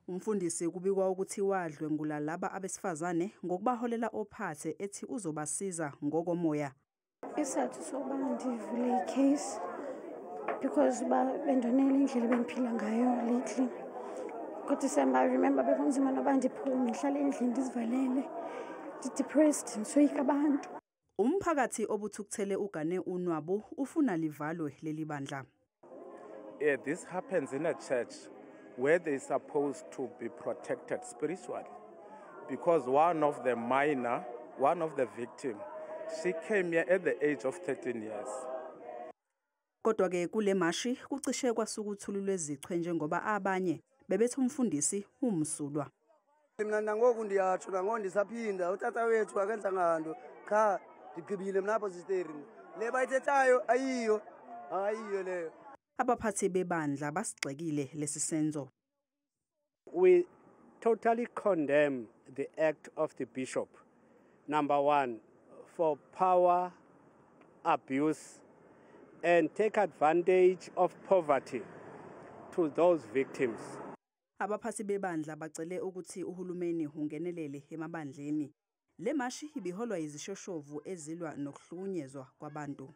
Umfundisi kubikwa ukuthi wadlwengula laba abesifazane ngokubaholela ophathe ethi uzobasiza ngokomoya. Isizathu sokuba ndivule icase because bendonela indlela bengiphila ngayo lately. December, I remember bekunzima noba ndiphume ngihlale endlini ndizivalele, ndi-depressed, ndisoyika abantu. Umphakathi obuthukuthele ugane unwabu ufuna livalwe leli bandla. This happens in a church where they're supposed to be protected spiritually, because one of the victims, she came here at the age of 13 years. Kodwa ke kule mashi kucishe kwasukuthululwe izichwe njengoba abanye bebethi umfundisi umsulwa. Mina nangoku ndiyatsho nangoku ndisaphinda utata wethu akenza ngando cha ndigqibile mina apho sisteri le bayithethayo ayiyo leyo. Abaphathi bebandla basigxekile lesi senzo. We totally condemn the act of the bishop. Number one, for power abuse and take advantage of poverty to those victims. Abaphathi bebandla bacele ukuthi uhulumeni ungenelele emabandleni. Le mashi ibiholwa izishoshovu ezilwa nokuhlukunyezwa kwabantu.